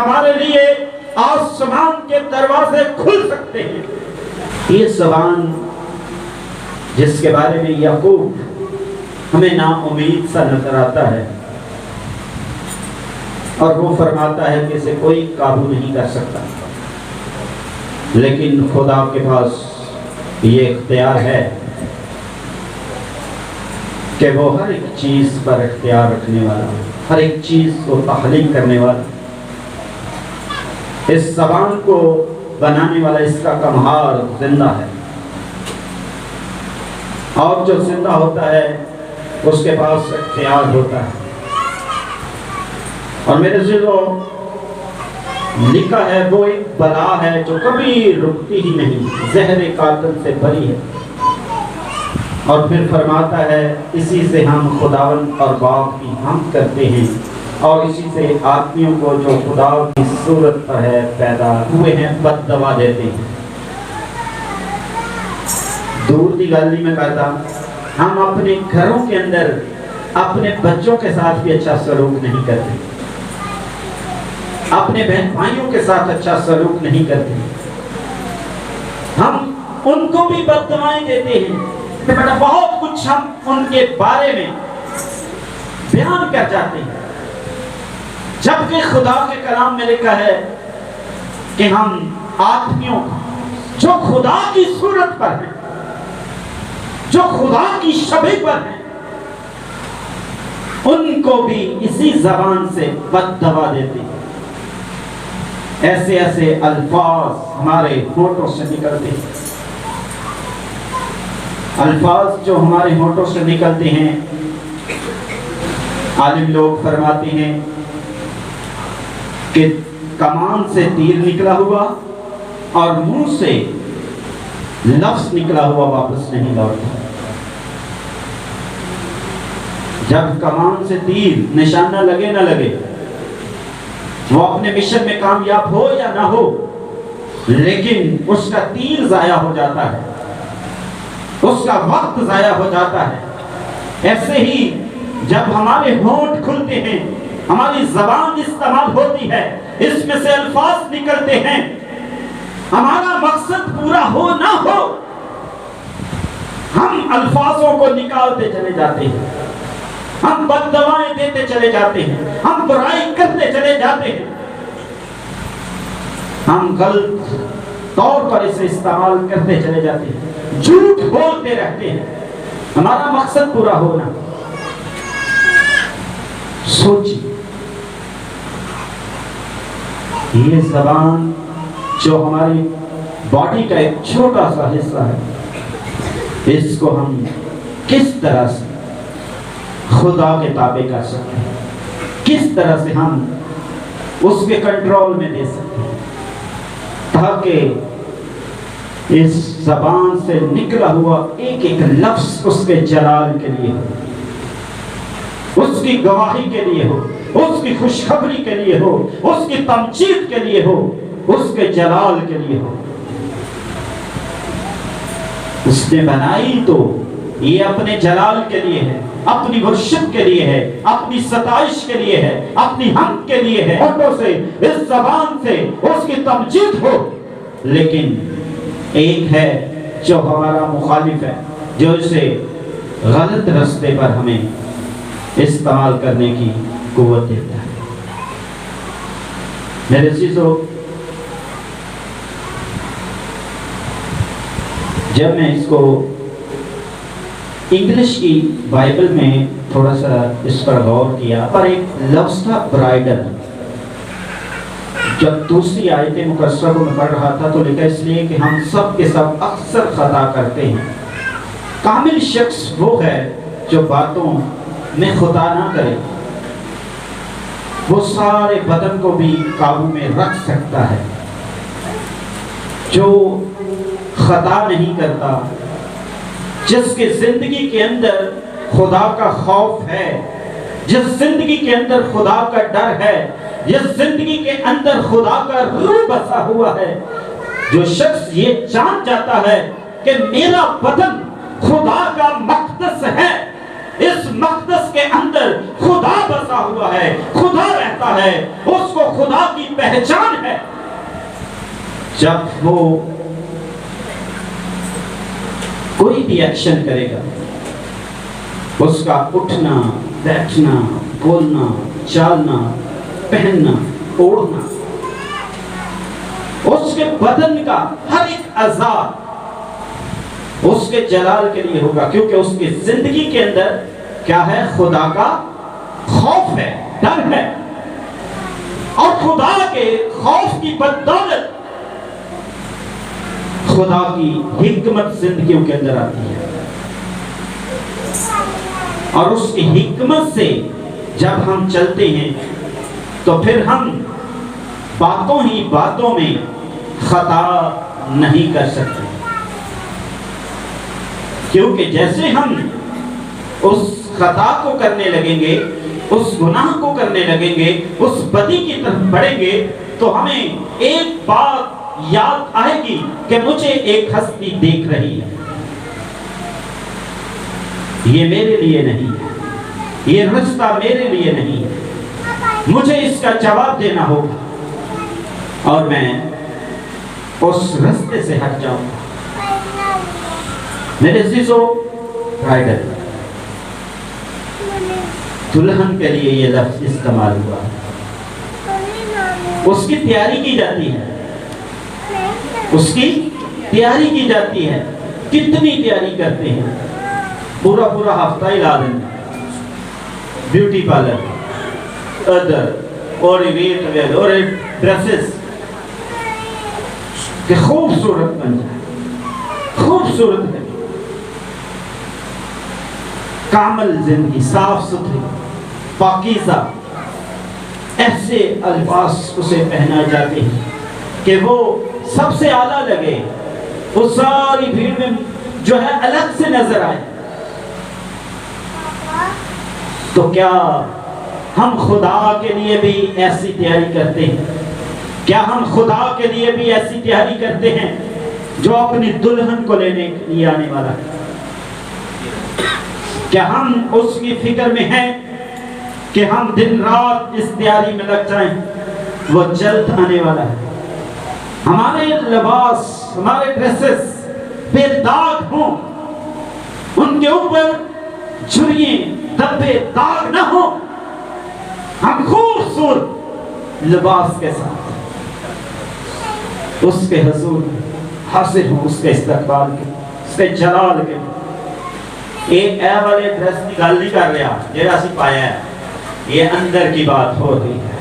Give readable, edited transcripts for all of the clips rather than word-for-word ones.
ہمارے لیے آسمان کے دروازے کھل سکتے ہیں۔ یہ زبان جس کے بارے میں یعقوب ہمیں نا امید سا نظر آتا ہے، اور وہ فرماتا ہے کہ اسے کوئی قابو نہیں کر سکتا، لیکن خدا کے پاس یہ اختیار ہے کہ وہ ہر ایک چیز پر اختیار رکھنے والا، ہر ایک چیز کو تخلیق کرنے والا، اس زبان کو بنانے والا، اس کا کمہار زندہ ہے، اور جو زندہ ہوتا ہے اس کے پاس اختیار ہوتا ہے۔ اور میرے ذیلو لکھا ہے وہ ایک بلا ہے جو کبھی رکتی ہی نہیں، زہر قاتل سے بری ہے، اور پھر فرماتا ہے اسی سے ہم خداوند اور باپ کی حمد کرتے ہیں، اور اسی سے آدمیوں کو جو خدا کی صورت پر ہے پیدا ہوئے ہیں بد دوا دیتے ہیں۔ دور دی گل نہیں میں کہتا، ہم اپنے گھروں کے اندر اپنے بچوں کے ساتھ بھی اچھا سلوک نہیں کرتے، اپنے بہن بھائیوں کے ساتھ اچھا سلوک نہیں کرتے، ہم ان کو بھی بد دعائیں دیتے ہیں، بیٹا بہت کچھ ہم ان کے بارے میں بیان کر جاتے ہیں، جبکہ خدا کے کلام میں لکھا ہے کہ ہم آدمیوں کو جو خدا کی صورت پر ہیں، جو خدا کی شبیہ پر ہیں، ان کو بھی اسی زبان سے بد دوا دیتے ہیں۔ ایسے ایسے الفاظ ہمارے ہونٹوں سے نکلتے ہیں، الفاظ جو ہمارے ہونٹوں سے نکلتے ہیں، عالم لوگ فرماتے ہیں کہ کمان سے تیر نکلا ہوا اور منہ سے لفظ نکلا ہوا واپس نہیں لوٹتا۔ جب کمان سے تیر نشانہ لگے نہ لگے، وہ اپنے مشن میں کامیاب ہو یا نہ ہو، لیکن اس کا تیر ضائع ہو جاتا ہے، اس کا وقت ضائع ہو جاتا ہے۔ ایسے ہی جب ہمارے ہونٹ کھلتے ہیں، ہماری زبان استعمال ہوتی ہے، اس میں سے الفاظ نکلتے ہیں، ہمارا مقصد پورا ہو نہ ہو، ہم الفاظوں کو نکالتے چلے جاتے ہیں، ہم بد دعائیں دیتے چلے جاتے ہیں، ہم برائی کرتے چلے جاتے ہیں، ہم غلط طور پر اسے استعمال کرتے چلے جاتے ہیں، جھوٹ بولتے رہتے ہیں، ہمارا مقصد پورا ہونا۔ سوچیے، یہ زبان جو ہماری باڈی کا ایک چھوٹا سا حصہ ہے، اس کو ہم کس طرح سے خدا کے تابع کر سکتے ہیں، کس طرح سے ہم اس کے کنٹرول میں دے سکتے ہیں، تاکہ اس زبان سے نکلا ہوا ایک ایک لفظ اس کے جلال کے لیے ہو، اس کی گواہی کے لیے ہو، اس کی خوشخبری کے لیے ہو، اس کی تمجید کے لیے ہو، اس کے جلال کے لیے ہو۔ اس نے بنائی تو یہ اپنے جلال کے لیے ہے، اپنی ورشپ کے لیے ہے، اپنی ستائش کے لیے ہے، اپنی حمد کے لیے ہے، ہونٹوں سے اس زبان سے اس کی تمجید ہو۔ لیکن ایک ہے جو ہمارا مخالف ہے، جو اسے غلط رستے پر ہمیں استعمال کرنے کی قوت دیتا ہے۔ میرے عزیزو، جب میں اس کو انگلش کی بائبل میں تھوڑا سا اس پر غور کیا، پر ایک لفظ تھا برائڈل۔ جب دوسری آیت مقدسہ کو میں پڑھ رہا تھا تو لکھا اس لیے کہ ہم سب کے سب اکثر خطا کرتے ہیں۔ کامل شخص وہ ہے جو باتوں میں خطا نہ کرے، وہ سارے بدن کو بھی قابو میں رکھ سکتا ہے۔ جو خطا نہیں کرتا، جس کی زندگی کے اندر خدا کا خوف ہے، جس زندگی کے اندر خدا کا ڈر ہے، جس زندگی کے اندر خدا کا روح بسا ہوا ہے، جو شخص یہ جان جاتا ہے کہ میرا بدن خدا کا مقدس ہے، اس مقدس کے اندر خدا بسا ہوا ہے، خدا رہتا ہے، اس کو خدا کی پہچان ہے۔ جب وہ کوئی بھی ایکشن کرے گا، اس کا اٹھنا، بیٹھنا، بولنا، چالنا، پہننا، اوڑھنا، اس کے بدن کا ہر ایک اعضاء اس کے جلال کے لیے ہوگا، کیونکہ اس کی زندگی کے اندر کیا ہے؟ خدا کا خوف ہے، ڈر ہے، اور خدا کے خوف کی بدولت خدا کی حکمت زندگیوں کے اندر آتی ہے، اور اس کی حکمت سے جب ہم چلتے ہیں تو پھر ہم باتوں ہی باتوں میں خطا نہیں کر سکتے، کیونکہ جیسے ہم اس خطا کو کرنے لگیں گے، اس گناہ کو کرنے لگیں گے، اس بدی کی طرف بڑھیں گے، تو ہمیں ایک بات یاد آئے گی کہ مجھے ایک ہستی دیکھ رہی ہے، یہ میرے لیے نہیں ہے، یہ رستہ میرے لیے نہیں ہے، مجھے اس کا جواب دینا ہوگا، اور میں اس رستے سے ہٹ جاؤں گا۔ میرے عزیزو، برائڈل دلہن کے لیے یہ لفظ استعمال ہوا، اس کی تیاری کی جاتی ہے، اس کی تیاری کی جاتی ہے۔ کتنی تیاری کرتے ہیں؟ پورا ہفتہ ہی لا دیں، بیوٹی پارلر، ادر اور ویٹ اور ڈریسز کہ خوبصورت بن جائے، خوبصورت ہے، کامل زندگی، صاف ستھری، پاکیزہ، ایسے الفاظ اسے پہنا جاتے ہیں کہ وہ سب سے اعلیٰ لگے، وہ ساری بھیڑ میں جو ہے الگ سے نظر آئے۔ تو کیا ہم خدا کے لیے بھی ایسی تیاری کرتے ہیں؟ کیا ہم خدا کے لیے بھی ایسی تیاری کرتے ہیں جو اپنی دلہن کو لینے کے لیے آنے والا ہے؟ کیا ہم اس کی فکر میں ہیں کہ ہم دن رات اس تیاری میں لگ جائیں؟ وہ جلد آنے والا ہے، ہمارے لباس، ہمارے ڈریسز بے داغ ہوں، ان کے اوپر جھریے دبے داغ نہ ہو، ہم خوبصورت لباس کے ساتھ اس کے حضور حاضر ہوں، اس کے استقبال کے، اس کے جلال کے۔ ایک اے والے ڈریس کی گل نہیں کر رہا جیڑا سی پایا ہے، یہ اندر کی بات ہو رہی ہے،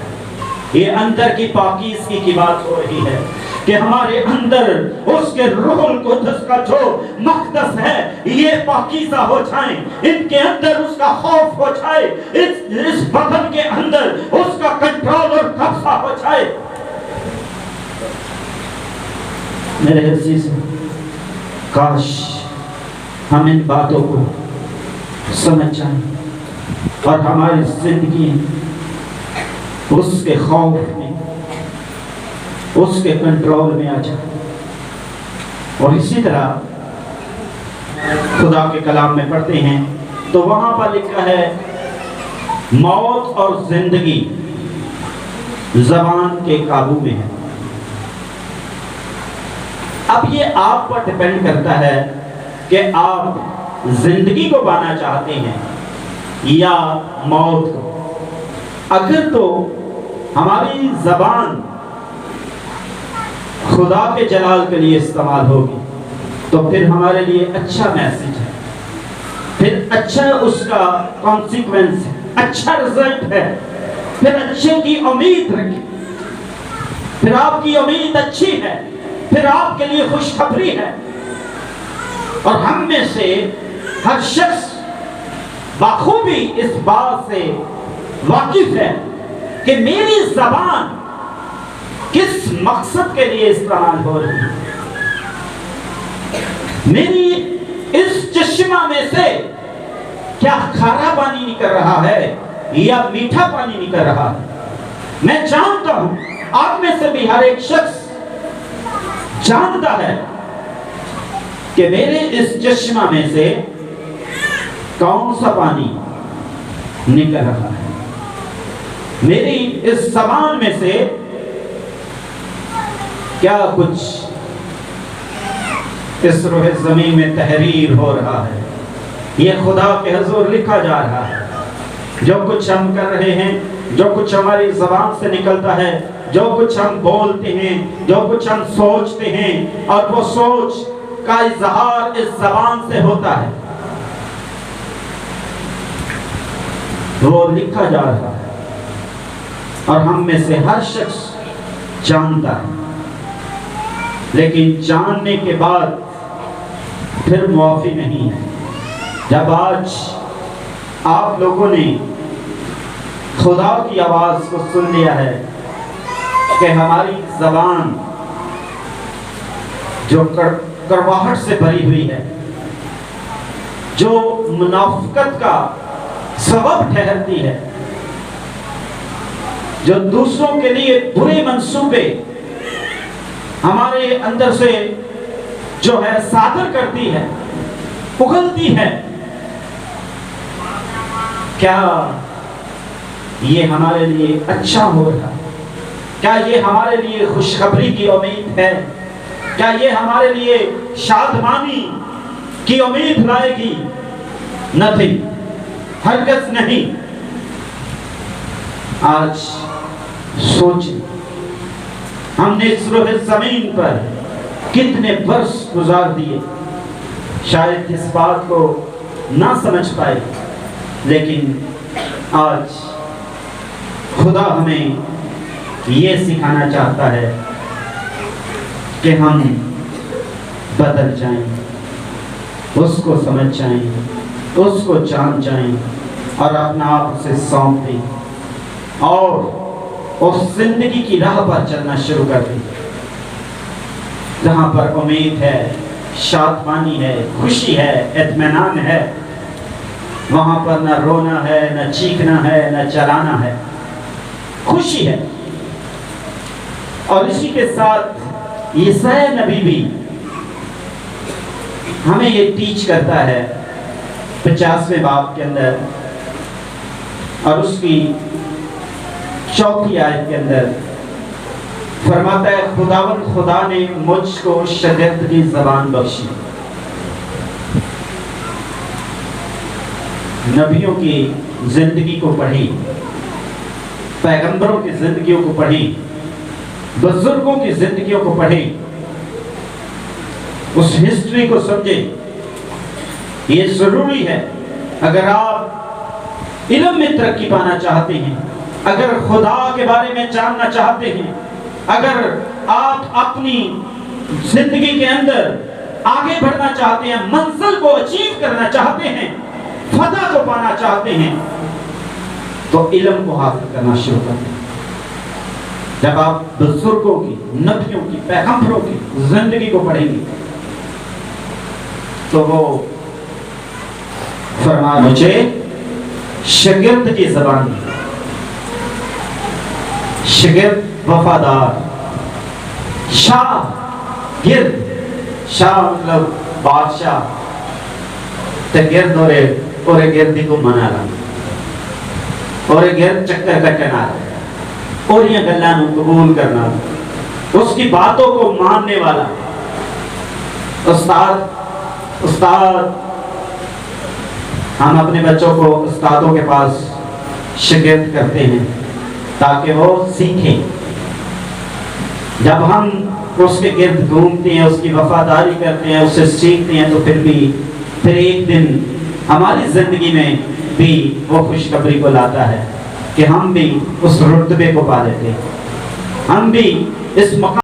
یہ اندر کی پاکیزگی کی بات ہو رہی ہے کہ ہمارے اندر اس کے روح القدس کا جو مقدس ہے یہ پاکیزہ ہو جائیں، ان کے اندر اس کا خوف ہو جائے، اس بدن کے اندر اس کا کنٹرول اور قبضہ ہو جائے۔ میرے عزیز، کاش ہم ان باتوں کو سمجھ جائیں اور ہماری زندگی اس کے خوف میں، اس کے کنٹرول میں آ جائے۔ اور اسی طرح خدا کے کلام میں پڑھتے ہیں تو وہاں پر لکھا ہے موت اور زندگی زبان کے قابو میں ہے۔ اب یہ آپ پر ڈیپینڈ کرتا ہے کہ آپ زندگی کو پانا چاہتے ہیں یا موت کو۔ اگر تو ہماری زبان خدا کے جلال کے لیے استعمال ہوگی تو پھر ہمارے لیے اچھا میسج ہے، پھر اچھا اس کا کانسیکوینس ہے، اچھا رزلٹ ہے، پھر اچھے کی امید رکھیں، پھر آپ کی امید اچھی ہے، پھر آپ کے لیے خوشخبری ہے۔ اور ہم میں سے ہر شخص بخوبی اس بات سے واقف ہے کہ میری زبان کس مقصد کے لیے استعمال ہو رہی ہے، میری اس چشمہ میں سے کیا کھارا پانی نکل رہا ہے یا میٹھا پانی نکل رہا ہے۔ میں جانتا ہوں آپ میں سے بھی ہر ایک شخص جانتا ہے کہ میرے اس چشمہ میں سے کون سا پانی نکل رہا ہے۔ میری اس زبان میں سے کیا کچھ اس روح زمین میں تحریر ہو رہا ہے، یہ خدا کے حضور لکھا جا رہا ہے۔ جو کچھ ہم کر رہے ہیں، جو کچھ ہماری زبان سے نکلتا ہے، جو کچھ ہم بولتے ہیں، جو کچھ ہم سوچتے ہیں، اور وہ سوچ کا اظہار اس زبان سے ہوتا ہے، وہ لکھا جا رہا ہے، اور ہم میں سے ہر شخص جانتا ہے، لیکن جاننے کے بعد پھر معافی نہیں ہے۔ جب آج آپ لوگوں نے خدا کی آواز کو سن لیا ہے کہ ہماری زبان جو کڑواہٹ سے بھری ہوئی ہے، جو منافقت کا سبب ٹھہرتی ہے، جو دوسروں کے لیے برے منصوبے ہمارے اندر سے جو ہے صادر کرتی ہے، اگلتی ہے، کیا یہ ہمارے لیے اچھا ہو رہا ہے؟ کیا یہ ہمارے لیے خوشخبری کی امید ہے؟ کیا یہ ہمارے لیے شادمانی کی امید لائے گی؟ نہیں، ہرگز نہیں۔ آج سوچیں، ہم نے اس روح زمین پر کتنے برس گزار دیے، شاید اس بات کو نہ سمجھ پائے، لیکن آج خدا ہمیں یہ سکھانا چاہتا ہے کہ ہم بدل جائیں، اس کو سمجھ جائیں، اس کو جان جائیں، اور اپنا آپ اسے سونپ دیں، اور اس زندگی کی راہ پر چلنا شروع کر دیں جہاں پر امید ہے، شادمانی ہے، خوشی ہے، اطمینان ہے۔ وہاں پر نہ رونا ہے، نہ چیخنا ہے، نہ چلانا ہے، خوشی ہے۔ اور اسی کے ساتھ یسایا نبی بھی ہمیں یہ ٹیچ کرتا ہے 50ویں باب کے اندر، اور اس کی 4 آیت کے اندر فرماتا ہے، خداوند خدا نے مجھ کو شگرد زبان بخشی۔ نبیوں کی زندگی کو پڑھی، پیغمبروں کی زندگیوں کو پڑھی، بزرگوں کی زندگیوں کو پڑھی، اس ہسٹری کو سمجھیں۔ یہ ضروری ہے اگر آپ علم میں ترقی پانا چاہتے ہیں، اگر خدا کے بارے میں جاننا چاہتے ہیں، اگر آپ اپنی زندگی کے اندر آگے بڑھنا چاہتے ہیں، منزل کو اچیو کرنا چاہتے ہیں، فتح کو پانا چاہتے ہیں، تو علم کو حاصل کرنا شروع کریں۔ جب آپ بزرگوں کی، نبیوں کی، پیغمبروں کی زندگی کو پڑھیں گے تو وہ فرما مجھے شگرد کی زبان دی، شگرد وفادار، شاہ گرد، شاہ مطلب بادشاہ، گرد اور گردی کو منا رہا، اور گرد چکر کٹنا، اور یہ گلاں قبول کرنا، اس کی باتوں کو ماننے والا۔ استاد ہم اپنے بچوں کو استادوں کے پاس شگرد کرتے ہیں تاکہ وہ سیکھیں۔ جب ہم اس کے گرد گھومتے ہیں، اس کی وفاداری کرتے ہیں، اس سے سیکھتے ہیں، تو پھر ایک دن ہماری زندگی میں بھی وہ خوشخبری کو لاتا ہے کہ ہم بھی اس رتبے کو پا لیتے ہیں، ہم بھی اس مقام